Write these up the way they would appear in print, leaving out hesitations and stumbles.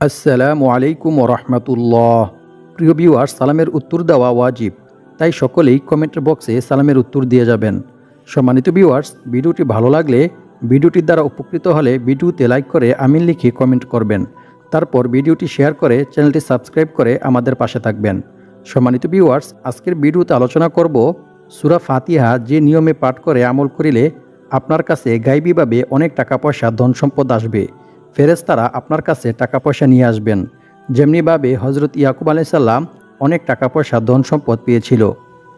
আসসালামু আলাইকুম ওরহমতুল্লাহ। প্রিয় ভিউয়ার্স, সালামের উত্তর দেওয়া ওয়াজিব, তাই সকলেই কমেন্ট বক্সে সালামের উত্তর দিয়ে যাবেন। সম্মানিত ভিউয়ার্স, ভিডিওটি ভালো লাগলে ভিডিওটির দ্বারা উপকৃত হলে ভিডিওতে লাইক করে আমিন লিখে কমেন্ট করবেন। তারপর ভিডিওটি শেয়ার করে চ্যানেলটি সাবস্ক্রাইব করে আমাদের পাশে থাকবেন। সম্মানিত ভিউয়ার্স, আজকের ভিডিওতে আলোচনা করব সূরা ফাতিহা যে নিয়মে পাঠ করে আমল করিলে আপনার কাছে গায়বীভাবে অনেক টাকা পয়সা ধন সম্পদ আসবে। ফেরেশতারা আপনার কাছে টাকা পয়সা নিয়ে আসবেন, যেমনিভাবে হজরত ইয়াকুব আলাইহিস সালাম অনেক টাকা পয়সা ধন সম্পদ পেয়েছিল।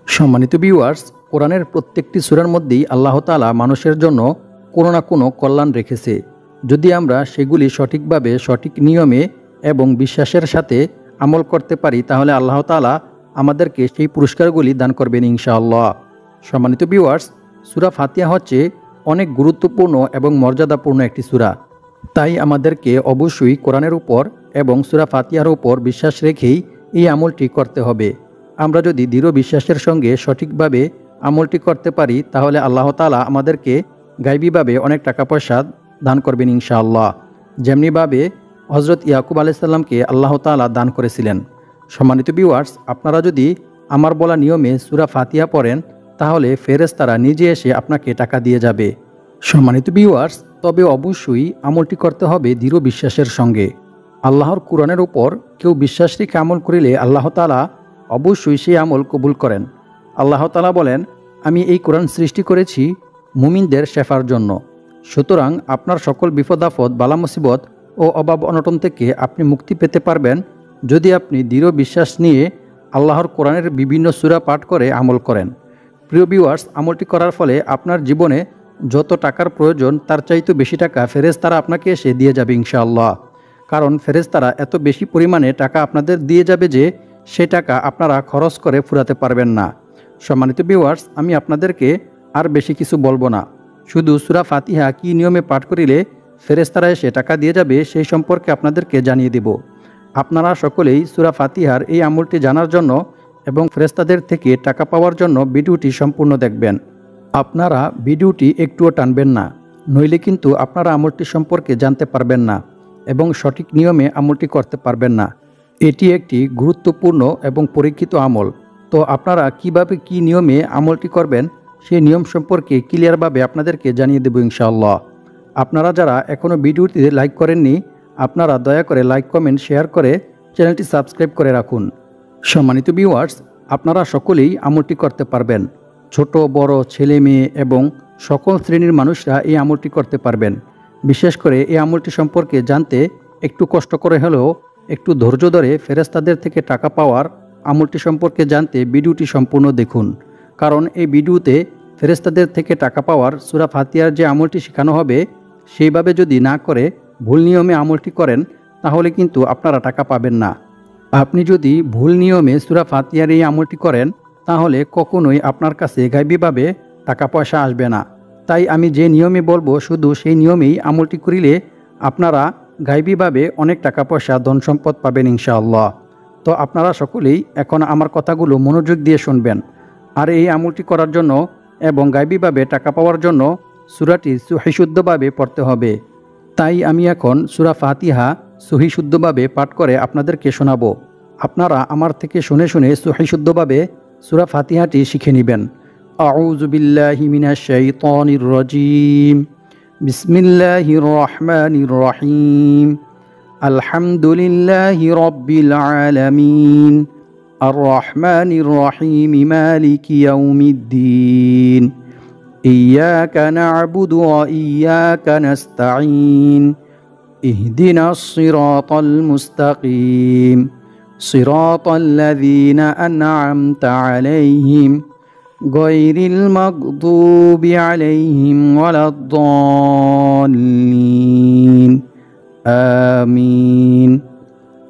সম্মানিত ভিউয়ার্স, কোরআনের প্রত্যেকটি সূরার মধ্যেই আল্লাহ তাআলা মানুষের জন্য কোনো না কোনো কল্যাণ রেখেছে। যদি আমরা সেগুলি সঠিকভাবে সঠিক নিয়মে এবং বিশ্বাসের সাথে আমল করতে পারি, তাহলে আল্লাহ তাআলা আমাদেরকে সেই পুরস্কারগুলি দান করবেন ইনশাআল্লাহ। সম্মানিত ভিউয়ার্স, সূরা ফাতিহা হচ্ছে অনেক গুরুত্বপূর্ণ এবং মর্যাদাপূর্ণ একটি সূরা। তাই আমাদেরকে অবশ্যই কোরআনের উপর এবং সূরা ফাতিহার উপর বিশ্বাস রেখেই এই আমলটি করতে হবে। আমরা যদি দৃঢ় বিশ্বাসের সঙ্গে সঠিকভাবে আমলটি করতে পারি, তাহলে আল্লাহ তাআলা আমাদেরকে গায়বীভাবে অনেক টাকা পয়সা দান করবেন ইনশাআল্লাহ, যেমনিভাবে হজরত ইয়াকুব আলাইহিস সালামকে আল্লাহ তাআলা দান করেছিলেন। সম্মানিত ভিউয়ার্স, আপনারা যদি আমার বলা নিয়মে সূরা ফাতিহা পড়েন, তাহলে ফেরেশতারা নিজে এসে আপনাকে টাকা দিয়ে যাবে। সম্মানিত ভিউয়ার্স, তবে অবশ্যই আমলটি করতে হবে দৃঢ় বিশ্বাসের সঙ্গে। আল্লাহর কোরআনের উপর কেউ বিশ্বাস রেখে আমল করিলে আল্লাহ তাআলা অবশ্যই সেই আমল কবুল করেন। আল্লাহ তাআলা বলেন, আমি এই কোরআন সৃষ্টি করেছি মুমিনদের শেফার জন্য। সুতরাং আপনার সকল বিপদ আপদ, বালা মুসিবত ও অভাব অনটন থেকে আপনি মুক্তি পেতে পারবেন যদি আপনি দৃঢ় বিশ্বাস নিয়ে আল্লাহর কোরআনের বিভিন্ন সূরা পাঠ করে আমল করেন। প্রিয় ভিউয়ার্স, আমলটি করার ফলে আপনার জীবনে যত টাকার প্রয়োজন তার চাইতে বেশি টাকা ফেরেশতারা আপনাকে এসে দিয়ে যাবে ইনশাআল্লাহ। কারণ ফেরেশতারা এত বেশি পরিমাণে টাকা আপনাদের দিয়ে যাবে যে সে টাকা আপনারা খরচ করে ফুরাতে পারবেন না। সম্মানিত ভিউয়ার্স, আমি আপনাদেরকে আর বেশি কিছু বলবো না, শুধু সূরা ফাতিহা কী নিয়মে পাঠ করিলে ফেরেশতারা এসে টাকা দিয়ে যাবে সেই সম্পর্কে আপনাদেরকে জানিয়ে দেব। আপনারা সকলেই সূরা ফাতিহার এই আমলটি জানার জন্য এবং ফেরেশতাদের থেকে টাকা পাওয়ার জন্য ভিডিওটি সম্পূর্ণ দেখবেন। আপনারা ভিডিওটি একটুও টানবেন না, নইলে কিন্তু আপনারা আমলটি সম্পর্কে জানতে পারবেন না এবং সঠিক নিয়মে আমলটি করতে পারবেন না। এটি একটি গুরুত্বপূর্ণ এবং পরীক্ষিত আমল। তো আপনারা কিভাবে কি নিয়মে আমলটি করবেন সেই নিয়ম সম্পর্কে ক্লিয়ারভাবে আপনাদেরকে জানিয়ে দেব ইনশাআল্লাহ। আপনারা যারা এখনও ভিডিওটিতে লাইক করেননি, আপনারা দয়া করে লাইক, কমেন্ট, শেয়ার করে চ্যানেলটি সাবস্ক্রাইব করে রাখুন। সম্মানিত ভিউয়ার্স, আপনারা সকলেই আমলটি করতে পারবেন। ছোট বড়, ছেলে মেয়ে এবং সকল শ্রেণীর মানুষরা এই আমলটি করতে পারবেন। বিশেষ করে এই আমলটি সম্পর্কে জানতে একটু কষ্ট করে হলেও একটু ধৈর্য ধরে ফেরেশতাদের থেকে টাকা পাওয়ার আমলটি সম্পর্কে জানতে ভিডিওটি সম্পূর্ণ দেখুন। কারণ এই ভিডিওতে ফেরেশতাদের থেকে টাকা পাওয়ার সূরা ফাতিহার যে আমলটি শেখানো হবে, সেইভাবে যদি না করে ভুল নিয়মে আমলটি করেন, তাহলে কিন্তু আপনারা টাকা পাবেন না। আপনি যদি ভুল নিয়মে সূরা ফাতিহার এই আমলটি করেন, তাহলে কখনোই আপনার কাছে গায়বীভাবে টাকা পয়সা আসবে না। তাই আমি যে নিয়মে বলবো শুধু সেই নিয়মেই আমলটি করিলে আপনারা গায়বীভাবে অনেক টাকা পয়সা ধন সম্পদ পাবেন ইনশাআল্লাহ। তো আপনারা সকলেই এখন আমার কথাগুলো মনোযোগ দিয়ে শুনবেন। আর এই আমলটি করার জন্য এবং গায়বীভাবে টাকা পাওয়ার জন্য সূরাটি সহিশুদ্ধভাবে পড়তে হবে। তাই আমি এখন সূরা ফাতিহা সহিশুদ্ধভাবে পাঠ করে আপনাদেরকে শোনাবো। আপনারা আমার থেকে শুনে শুনে সহিশুদ্ধভাবে সূরা ফাতিহাটি শিখে নেবেন। আউযু বিল্লাহি মিনাশ শাইতানির রাজীম। বিসমিল্লাহির রহমানির রহিম। আলহামদুলিল্লাহি রাব্বিল আলামিন। আর রহমানির রহিম। মালিকি ইয়াউমিদ্দিন। ইয়াকা না'বুদু ওয়া ইয়াকা নাস্তাঈন। ইহদিনাস সিরাতাল মুস্তাকিম। সিরাতাল লাযীনা আন'আমতা আলাইহিম গায়রিল মাগদুবি আলাইহিম ওয়ালাদ-দাল্লিন। আমিন।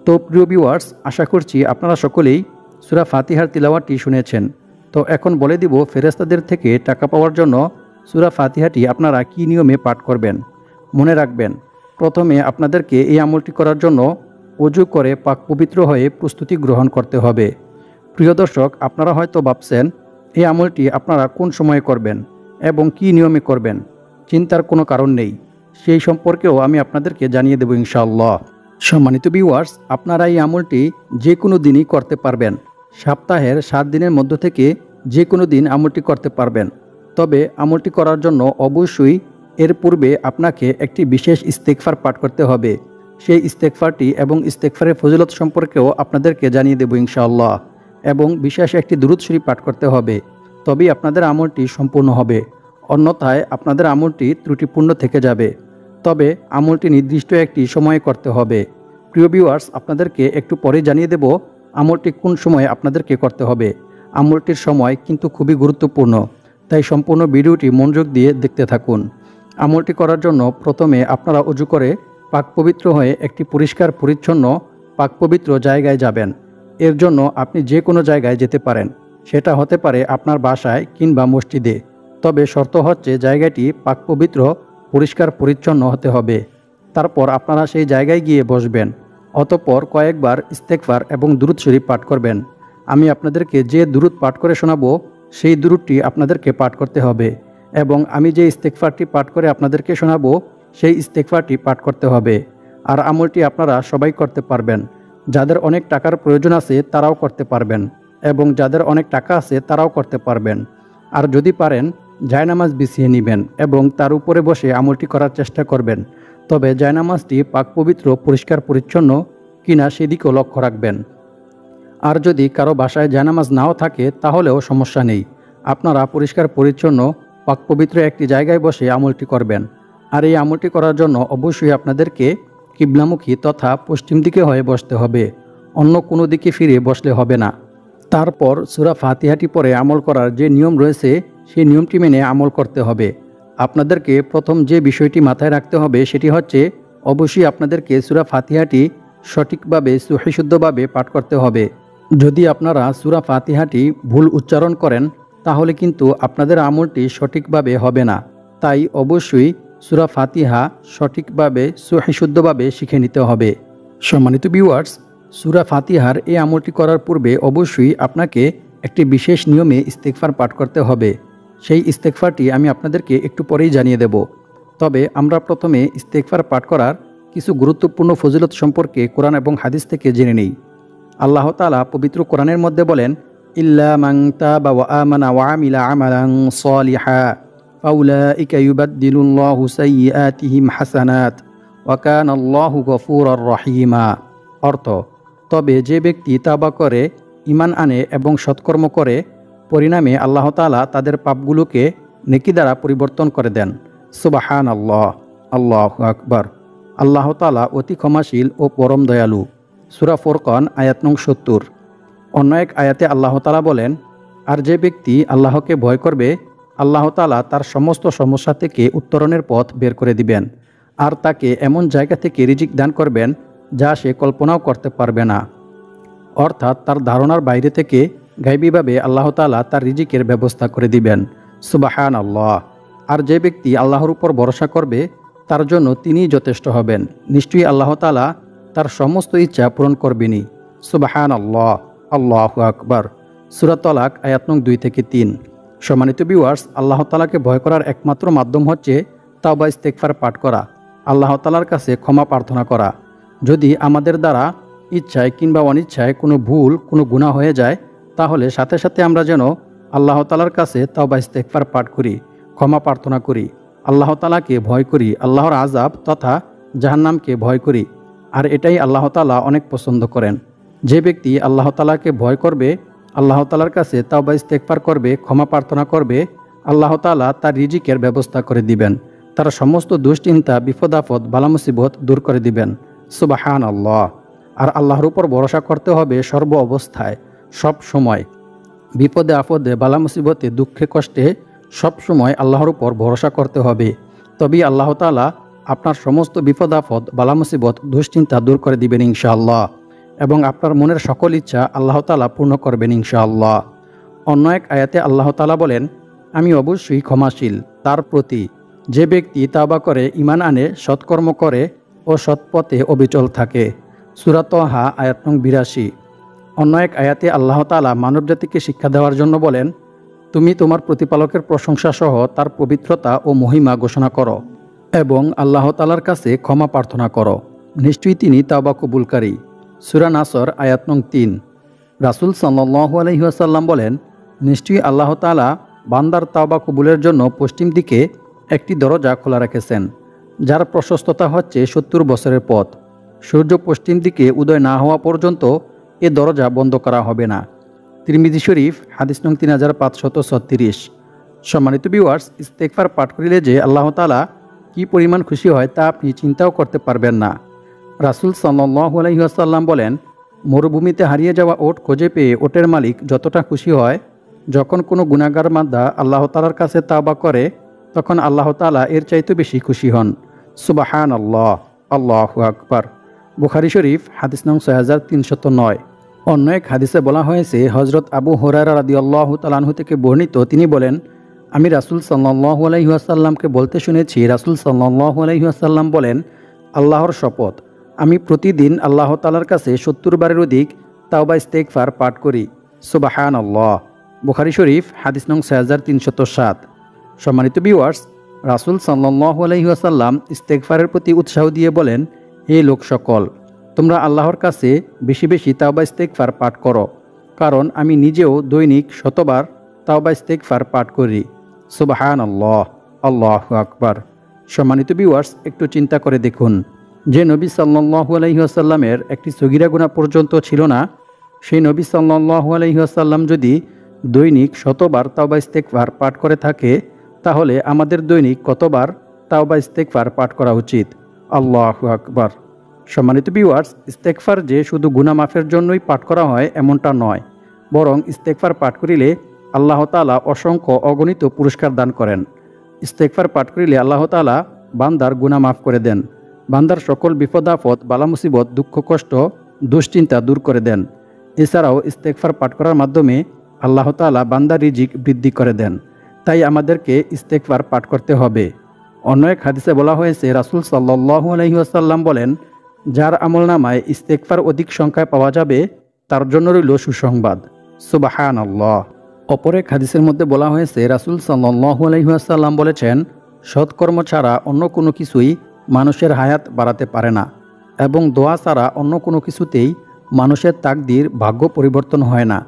তো প্রিয় ভিউয়ার্স, আশা করছি আপনারা সকলেই সূরা ফাতিহার তিলাওয়াতটি শুনেছেন। তো এখন বলে দিব ফেরেশতাদের থেকে টাকা পাওয়ার জন্য সূরা ফাতিহাটি আপনারা কী নিয়মে পাঠ করবেন। মনে রাখবেন, প্রথমে আপনাদেরকে এই আমলটি করার জন্য ওযু করে পাক পবিত্র হয়ে প্রস্তুতি গ্রহণ করতে হবে। প্রিয় দর্শক, আপনারা হয়তো ভাবছেন এই আমলটি আপনারা কোন সময়ে করবেন এবং কী নিয়মে করবেন। চিন্তার কোনো কারণ নেই, সেই সম্পর্কেও আমি আপনাদেরকে জানিয়ে দেব ইনশাআল্লাহ। সম্মানিত ভিউয়ার্স, আপনারা এই আমলটি যে কোনো দিনই করতে পারবেন। সপ্তাহের 7 দিনের মধ্য থেকে যে কোনো দিন আমলটি করতে পারবেন। তবে আমলটি করার জন্য অবশ্যই এর পূর্বে আপনাকে একটি বিশেষ ইস্তেগফার পাঠ করতে হবে। সেই ইস্তেগফারটি এবং ইস্তেগফারের ফজিলত সম্পর্কেও আপনাদেরকে জানিয়ে দেব ইনশাআল্লাহ। এবং বিশেষ একটি দুরূদ শরীফ পাঠ করতে হবে, তবেই আপনাদের আমলটি সম্পূর্ণ হবে। অন্যথায় আপনাদের আমলটি ত্রুটিপূর্ণ থেকে যাবে। তবে আমলটি নির্দিষ্ট একটি সময়ে করতে হবে। প্রিয় ভিউয়ার্স, আপনাদেরকে একটু পরে জানিয়ে দেব আমলটি কোন সময়ে আপনাদেরকে করতে হবে। আমলটির সময় কিন্তু খুবই গুরুত্বপূর্ণ, তাই সম্পূর্ণ ভিডিওটি মনোযোগ দিয়ে দেখতে থাকুন। আমলটি করার জন্য প্রথমে আপনারা অজু করে পাক পবিত্র হয়ে একটি পরিষ্কার পরিচ্ছন্ন পাক পবিত্র জায়গায় যাবেন। এর জন্য আপনি যে কোনো জায়গায় যেতে পারেন, সেটা হতে পারে আপনার বাসায় কিংবা মসজিদে। তবে শর্ত হচ্ছে জায়গাটি পাক পবিত্র পরিষ্কার পরিচ্ছন্ন হতে হবে। তারপর আপনারা সেই জায়গায় গিয়ে বসবেন। অতঃপর কয়েকবার ইস্তেগফার এবং দুরূদ শরীফ পাঠ করবেন। আমি আপনাদেরকে যে দুরূদ পাঠ করে শোনাবো সেই দুরূদটি আপনাদেরকে পাঠ করতে হবে, এবং আমি যে ইস্তেগফারটি পাঠ করে আপনাদেরকে শোনাবো সেই ইস্তেগফারটি পাঠ করতে হবে। আর আমলটি আপনারা সবাই করতে পারবেন। যাদের অনেক টাকার প্রয়োজন আছে তারাও করতে পারবেন, এবং যাদের অনেক টাকা আছে তারাও করতে পারবেন। আর যদি পারেন জায়নামাজ বিছিয়ে নেবেন এবং তার উপরে বসে আমলটি করার চেষ্টা করবেন। তবে জায়নামাজটি পাক পবিত্র পরিষ্কার পরিচ্ছন্ন কিনা সেদিকেও লক্ষ্য রাখবেন। আর যদি কারো বাসায় জায়নামাজ নাও থাকে তাহলেও সমস্যা নেই, আপনারা পরিষ্কার পরিচ্ছন্ন পাক পবিত্র একটি জায়গায় বসে আমলটি করবেন। আর এই আমলটি করার জন্য অবশ্যই আপনাদেরকে কিবলামুখী তথা পশ্চিম দিকে হয়ে বসতে হবে, অন্য কোনো দিকে ফিরে বসলে হবে না। তারপর সূরা ফাতিহাটি পরে আমল করার যে নিয়ম রয়েছে সেই নিয়মটি মেনে আমল করতে হবে। আপনাদেরকে প্রথম যে বিষয়টি মাথায় রাখতে হবে সেটি হচ্ছে অবশ্যই আপনাদেরকে সূরা ফাতিহাটি সঠিকভাবে সুহিশুদ্ধভাবে পাঠ করতে হবে। যদি আপনারা সূরা ফাতিহাটি ভুল উচ্চারণ করেন তাহলে কিন্তু আপনাদের আমলটি সঠিকভাবে হবে না। তাই অবশ্যই সূরা ফাতিহা সঠিকভাবে সুহিশুদ্ধভাবে শিখে নিতে হবে। সম্মানিত ভিউয়ার্স, সূরা ফাতিহার এই আমলটি করার পূর্বে অবশ্যই আপনাকে একটি বিশেষ নিয়মে ইস্তেগফার পাঠ করতে হবে। সেই ইস্তেগফারটি আমি আপনাদেরকে একটু পরেই জানিয়ে দেব। তবে আমরা প্রথমে ইস্তেগফার পাঠ করার কিছু গুরুত্বপূর্ণ ফজিলত সম্পর্কে কোরআন এবং হাদিস থেকে জেনে নিই। আল্লাহ তাআলা পবিত্র কোরআনের মধ্যে বলেন, ইল্লা মান তাবা ওয়া আমানা ওয়া আমিলা আমালান সালিহা ফাউলাইকা ইউবাদদিলুল্লাহু সাইয়্যাতিহিম হাসানাত ওয়া কানাল্লাহু গফুরুর রহিমা। অর্থ, তবে যে ব্যক্তি তাওবা করে, ঈমান আনে এবং সৎকর্ম করে, পরিণামে আল্লাহ তাআলা তাদের পাপগুলোকে নেকি দ্বারা পরিবর্তন করে দেন। সুবহানাল্লাহ, আল্লাহু আকবার। আল্লাহ তাআলা অতি ক্ষমাশীল ও পরম দয়ালু। সূরা ফুরকান আয়াত নং 70। অন্য এক আয়াতে আল্লাহ তাআলা বলেন, আর যে ব্যক্তি আল্লাহকে ভয় করবে আল্লাহ তাআলা তার সমস্ত সমস্যা থেকে উত্তরণের পথ বের করে দিবেন, আর তাকে এমন জায়গা থেকে রিজিক দান করবেন যা সে কল্পনাও করতে পারবে না। অর্থাৎ তার ধারণার বাইরে থেকে গায়বীভাবে আল্লাহ তাআলা তার রিজিকের ব্যবস্থা করে দিবেন। সুবহানাল্লাহ। আর যে ব্যক্তি আল্লাহর উপর ভরসা করবে তার জন্য তিনিই যথেষ্ট হবেন, নিশ্চয়ই আল্লাহ তাআলা তার সমস্ত ইচ্ছা পূরণ করবেনই। সুবহানাল্লাহ, আল্লাহু আকবার। সূরা তালাক আয়াত নং 2 থেকে 3। সম্মানিত ভিউয়ার্স, আল্লাহ তাআলাকে ভয় করার একমাত্র মাধ্যম হচ্ছে তাওবা ইস্তেগফার পাঠ করা, আল্লাহ তাআলার কাছে ক্ষমা প্রার্থনা করা। যদি আমাদের দ্বারা ইচ্ছায় কিংবা অনিচ্ছায় কোনো ভুল কোনো গুনাহ হয়ে যায় তাহলে সাথে সাথে আমরা যেন আল্লাহ তাআলার কাছে তাওবা ইস্তেগফার পাঠ করি, ক্ষমা প্রার্থনা করি, আল্লাহ তাআলাকে ভয় করি, আল্লাহর আযাব তথা জাহান্নামকে ভয় করি। আর এটাই আল্লাহ তাআলা অনেক পছন্দ করেন। যে ব্যক্তি আল্লাহ তাআলাকে ভয় করবে, আল্লাহ তাআলার কাছে তাওবা ইস্তেগফার করবে, ক্ষমা প্রার্থনা করবে, আল্লাহ তাআলা তার রিজিকের ব্যবস্থা করে দিবেন, তার সমস্ত দুশ্চিন্তা বিপদ আপদ বালা মুসিবত দূর করে দিবেন। সুবহানাল্লাহ। আর আল্লাহর উপর ভরসা করতে হবে সর্ব অবস্থায়, সব সময়, বিপদে আপদে বালা মুসিবতে দুঃখে কষ্টে সব সময় আল্লাহর উপর ভরসা করতে হবে। তবেই আল্লাহ তাআলা আপনার সমস্ত বিপদ আপদ বালা মুসিবত দুশ্চিন্তা দূর করে দিবেন ইনশাআল্লাহ, এবং আপনার মনের সকল ইচ্ছা আল্লাহ তাআলা পূর্ণ করবেন ইনশাআল্লাহ। অন্য এক আয়াতে আল্লাহ তাআলা বলেন, আমি অবশ্যই ক্ষমাশীল তার প্রতি যে ব্যক্তি তাওবা করে, ঈমান আনে, সৎকর্ম করে ও সৎপথে অবিচল থাকে। সূরা তাহা আয়াত নং 82। অন্য এক আয়াতে আল্লাহ তাআলা মানবজাতিকে শিক্ষা দেওয়ার জন্য বলেন, তুমি তোমার প্রতিপালকের প্রশংসা সহ তার পবিত্রতা ও মহিমা ঘোষণা করো এবং আল্লাহ তাআলার কাছে ক্ষমা প্রার্থনা করো। নিশ্চয়ই তিনি তাওবা কবুলকারী। সূরা নাসর আয়াত নং ৩। রাসূল সাল্লাল্লাহু আলাইহি ওয়াসাল্লাম বলেন, নিশ্চয়ই আল্লাহ তাআলা বান্দার তাওবা কবুলের জন্য পশ্চিম দিকে একটি দরজা খোলা রেখেছেন, যার প্রশস্ততা হচ্ছে ৭০ বছরের পথ। সূর্য পশ্চিম দিকে উদয় না হওয়া পর্যন্ত এ দরজা বন্ধ করা হবে না। তিরমিজি শরীফ হাদিস নং ৩৫৩৬। সম্মানিত ভিউয়ার্স, ইস্তেগফার পাঠ করিলে যে আল্লাহ তাআলা কি পরিমাণ খুশি হয় তা আপনি চিন্তাও করতে পারবেন না। রাসূল সাল্লাল্লাহু আলাইহি ওয়াসাল্লাম বলেন, মরুভূমিতে হারিয়ে যাওয়া ওট খুঁজে পেয়ে ওটের মালিক যতটা খুশি হয়, যখন কোনো গুনাহগার বান্দা আল্লাহ তাআলার কাছে তাওবা করে তখন আল্লাহ তাআলা এর চাইতে বেশি খুশি হন। সুবহানাল্লাহ, আল্লাহু আকবার। বুখারী শরীফ হাদিস নং ৬৩০৯। অন্য এক হাদিসে বলা হয়েছে, হযরত আবু হুরায়রা রাদিয়াল্লাহু তাআলা আনহু থেকে বর্ণিত, তিনি বলেন, আমি রাসূল সাল্লাল্লাহু আলাইহি ওয়াসাল্লামকে বলতে শুনেছি, রাসূল সাল্লাল্লাহু আলাইহি ওয়াসাল্লাম বলেন, আল্লাহর শপথ, আমি প্রতিদিন আল্লাহ তাআলার কাছে ৭০ বারের অধিক তাওবা ইস্তেগফার পাঠ করি। সুবহানাল্লাহ। বুখারী শরীফ হাদিস নং ৬৩০৭। সম্মানিত ভিউয়ার্স, রাসূল সাল্লাল্লাহু আলাইহি ওয়াসাল্লাম ইস্তেগফারের প্রতি উৎসাহ দিয়ে বলেন, হে লোক সকল, তোমরা আল্লাহর কাছে বেশি বেশি তাওবা ইস্তেগফার পাঠ করো, কারণ আমি নিজেও দৈনিক ১০০ বার তাওবা ইস্তেগফার পাঠ করি। সুবহানাল্লাহ, আল্লাহু আকবার। সম্মানিত ভিউয়ার্স, একটু চিন্তা করে দেখুন, যে নবী সাল্লাল্লাহু আলাইহি ওয়াসাল্লামের একটি সগীরা গুনাহ পর্যন্ত ছিল না, সেই নবী সাল্লাল্লাহু আলাইহি ওয়াসাল্লাম যদি দৈনিক ১০০ বার তাওবা ইস্তেগফার পাঠ করে থাকে, তাহলে আমাদের দৈনিক কতবার তাওবা ইস্তেগফার পাঠ করা উচিত? আল্লাহু আকবার। সম্মানিত ভিউয়ার্স, ইস্তেগফার যে শুধু গুনাহ মাফের জন্যই পাঠ করা হয় এমনটা নয়, বরং ইস্তেগফার পাঠ করিলে আল্লাহ তাআলা অসংখ্য অগণিত পুরস্কার দান করেন। ইস্তেগফার পাঠ করিলে আল্লাহ তাআলা বান্দার গুনাহ মাফ করে দেন, বান্দার সকল বিপদ আপদ, বালা মুসিবত, দুঃখ কষ্ট, দুশ্চিন্তা দূর করে দেন। এছাড়াও ইস্তেগফার পাঠ করার মাধ্যমে আল্লাহ তাআলা বান্দার রিজিক বৃদ্ধি করে দেন। তাই আমাদেরকে ইস্তেগফার পাঠ করতে হবে। অন্য এক হাদিসে বলা হয়েছে, রাসূল সাল্লাল্লাহু আলাইহি ওয়াসাল্লাম বলেন, যার আমলনামায় ইস্তেগফার অধিক সংখ্যায় পাওয়া যাবে তার জন্য রইল সুসংবাদ। সুবহানাল্লাহ। অপর এক হাদিসের মধ্যে বলা হয়েছে, রাসূল সাল্লাল্লাহু আলাইহি ওয়াসাল্লাম বলেছেন, সৎকর্ম ছাড়া অন্য কোনো কিছুই মানুষের হায়াত বাড়াতে পারে না, এবং দোয়া ছাড়া অন্য কোনো কিছুতেই মানুষের তাকদীর ভাগ্য পরিবর্তন হয় না।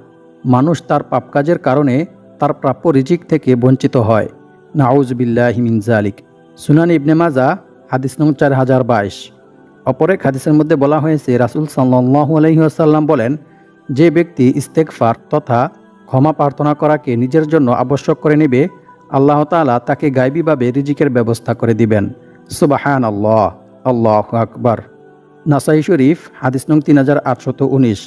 মানুষ তার পাপ কাজের কারণে তার প্রাপ্য রিজিক থেকে বঞ্চিত হয়। নাউযু বিল্লাহি মিন যালিক। সুনান ইবনে মাজাহ হাদিস নং ৪০২২। অপর এক হাদিসের মধ্যে বলা হয়েছে, রাসূল সাল্লাল্লাহু আলাইহি ওয়াসাল্লাম বলেন, যে ব্যক্তি ইস্তেগফার তথা ক্ষমা প্রার্থনা করাকে নিজের জন্য আবশ্যক করে নেবে, আল্লাহ তাআলা তাকে গায়বীভাবে রিজিকের ব্যবস্থা করে দিবেন। সুবহানাল্লাহ, আল্লাহু আকবার। নাসাই শরীফ হাদিস নং ৩৮১৯।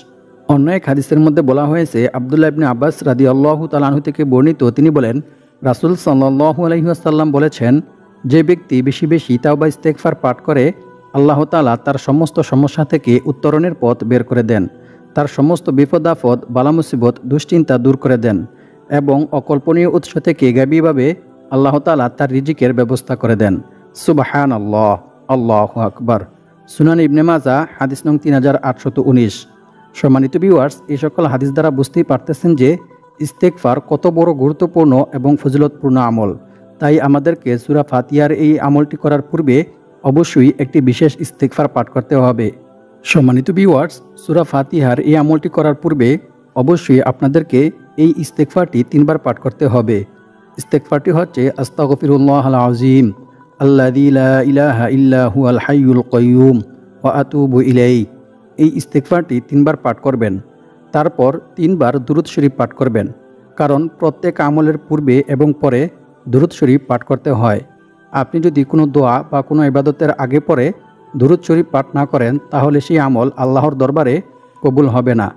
অন্য এক হাদিসের মধ্যে বলা হয়েছে, আব্দুল্লাহ ইবনে আব্বাস রাদিয়াল্লাহু তাআলা আনহু থেকে বর্ণিত, তিনি বলেন, রাসূল সাল্লাল্লাহু আলাইহি ওয়াসাল্লাম বলেছেন, যে ব্যক্তি বেশি বেশি তাওবা ইস্তেগফার পাঠ করে, আল্লাহ তাআলা তার সমস্ত সমস্যা থেকে উত্তরণের পথ বের করে দেন, তার সমস্ত বিপদ আপদ, বালা মুসিবত, দুশ্চিন্তা দূর করে দেন, এবং অকল্পনীয় উৎস থেকে গায়বীভাবে আল্লাহ তাআলা তার রিজিকের ব্যবস্থা করে দেন। সুবহানাল্লাহ, আল্লাহু আকবার। সুনান ইবনে মাজাহ হাদিস নং ৩৮১৯। সম্মানিত ভিউয়ার্স, এই সকল হাদিস দ্বারা বুঝতেই পারতেছেন যে ইস্তেগফার কত বড় গুরুত্বপূর্ণ এবং ফজিলতপূর্ণ আমল। তাই আমাদেরকে সূরা ফাতিহার এই আমলটি করার পূর্বে অবশ্যই একটি বিশেষ ইস্তেগফার পাঠ করতে হবে। সম্মানিত ভিউয়ার্স, সূরা ফাতিহার এই আমলটি করার পূর্বে অবশ্যই আপনাদেরকে এই ইস্তেগফারটি ৩ বার পাঠ করতে হবে। ইস্তেগফারটি হচ্ছে, আস্তাগফিরুল্লাহাল আযীম আল্লাযী লা ইলাহা ইল্লা হুয়াল হাইয়ুল কাইয়্যুম ওয়া আতুবু ইলাইহি। এই ইস্তেগফারটি ৩ বার পাঠ করবেন। তারপর ৩ বার দুরূদ শরীফ পাঠ করবেন, কারণ প্রত্যেক আমলের পূর্বে এবং পরে দুরূদ শরীফ পাঠ করতে হয়। আপনি যদি কোনো দোয়া বা কোনো ইবাদতের আগে পরে দুরূদ শরীফ পাঠ না করেন, তাহলে সেই আমল আল্লাহর দরবারে কবুল হবে না।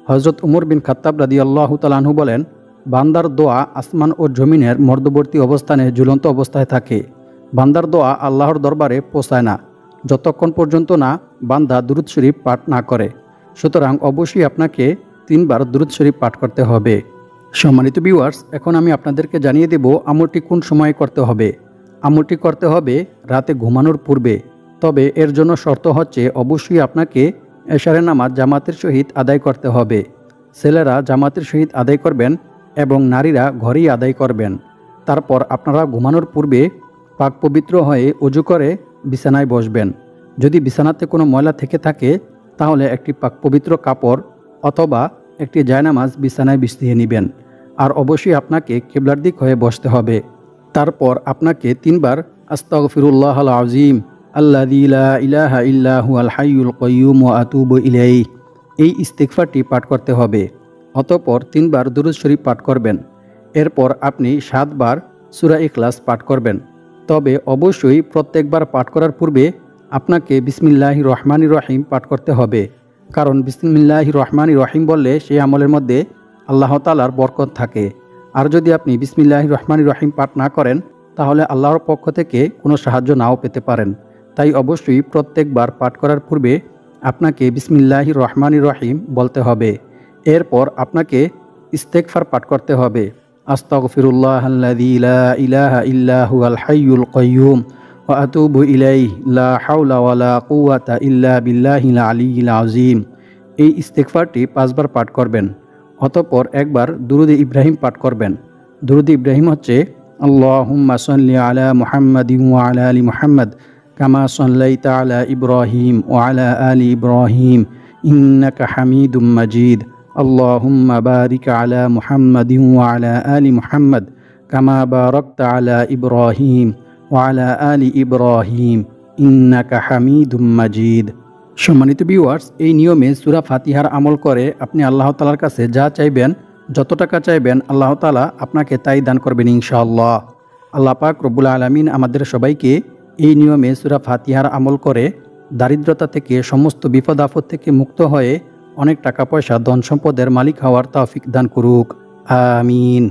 হযরত উমর বিন খাত্তাব রাদিয়াল্লাহু তাআলা আনহু বলেন, বান্দার দোয়া আসমান ও জমিনের মধ্যবর্তী অবস্থানে ঝুলন্ত অবস্থায় থাকে। বান্দার দোয়া আল্লাহর দরবারে পৌঁছায় না যতক্ষণ পর্যন্ত না বান্দা দুরূদ শরীফ পাঠ না করে। সুতরাং অবশ্যই আপনাকে ৩ বার দুরূদ শরীফ পাঠ করতে হবে। সম্মানিত ভিউয়ার্স, এখন আমি আপনাদেরকে জানিয়ে দেব আমলটি কোন সময়ে করতে হবে। আমলটি করতে হবে রাতে ঘুমানোর পূর্বে। তবে এর জন্য শর্ত হচ্ছে, অবশ্যই আপনাকে এশারের নামাজ জামাতের সহিত আদায় করতে হবে। ছেলেরা জামাতের সহিত আদায় করবেন এবং নারীরা ঘরেই আদায় করবেন। তারপর আপনারা ঘুমানোর পূর্বে পাক পবিত্র হয়ে ওযু করে বিছানায় বসবেন। যদি বিছানাতে কোনো ময়লা থেকে থাকে তাহলে একটি পাক পবিত্র কাপড় অথবা একটি জায়নামাজ বিছানায় বিছিয়ে নেবেন। আর অবশ্যই আপনাকে কিবলার দিক হয়ে বসতে হবে। তারপর আপনাকে 3 বার আস্তাগফিরুল্লাহাল আযীম আল্লাযী লা ইলাহা ইল্লা হুয়াল হাইয়ুল কাইয়্যুম ওয়া আতুবু ইলাইহি এই ইস্তিগফারটি পাঠ করতে হবে। অতঃপর 3 বার দুরূদ শরীফ পাঠ করবেন। এরপর আপনি 7 বার সূরা ইখলাস পাঠ করবেন। তবে অবশ্যই প্রত্যেকবার পাঠ করার পূর্বে আপনাকে বিসমিল্লাহির রহমানির রহিম পাঠ করতে হবে। কারণ বিসমিল্লাহির রহমানির রহিম বললে সেই আমলের মধ্যে আল্লাহ তাআলার বরকত থাকে। আর যদি আপনি বিসমিল্লাহির রহমানির রহিম পাঠ না করেন তাহলে আল্লাহর পক্ষ থেকে কোনো সাহায্য নাও পেতে পারেন। তাই অবশ্যই প্রত্যেকবার পাঠ করার পূর্বে আপনাকে বিসমিল্লাহির রহমানির রহিম বলতে হবে। এরপর আপনাকে ইস্তেগফার পাঠ করতে হবে। আস্তাগফিরুল্লাহাল্লাযী লা ইলাহা ইল্লা হুয়াল হাইয়ুল কাইয়্যুম ওয়া আতুবু ইলাইহি লা হাওলা ওয়ালা কুওয়াতা ইল্লা বিল্লাহিল আলিয়্যিল আযীম এই ইস্তেগফারটি 5 বার পাঠ করবেন। অতঃপর একবার দুরূদ ইব্রাহিম পাঠ করবেন। দুরূদ ইব্রাহিম হচ্ছে আল্লাহুম্মা সাল্লি আলা মুহাম্মাদিন ওয়া আলা আলি মুহাম্মাদ কামা সাল্লাইতা আলা ইব্রাহিম ওয়া আলা আলি ইব্রাহিম ইন্নাকা হামিদুম মাজিদ আল্লাহুম্মা বারিক আলা মুহাম্মাদিন ওয়া আলা আলি মুহাম্মাদ কামা বারাকতা আলা ইব্রাহিম ওয়া আলা আলি ইব্রাহিম ইন্নাকা হামিদুম মাজিদ। সম্মানিত ভিউয়ার্স, এই নিয়মে সূরা ফাতিহার আমল করে আপনি আল্লাহ তাআলার কাছে যা চাইবেন, যত টাকা চাইবেন আল্লাহ তাআলা আপনাকে তাই দান করবেন ইনশাআল্লাহ। আল্লাহ পাক রব্বুল আলামিন আমাদের সবাইকে এই নিয়মে সূরা ফাতিহার আমল করে দারিদ্রতা থেকে, সমস্ত বিপদ আপদ থেকে মুক্ত হয়ে অনেক টাকা পয়সা, ধন সম্পদের মালিক হওয়ার তৌফিক দান করুক। আমিন।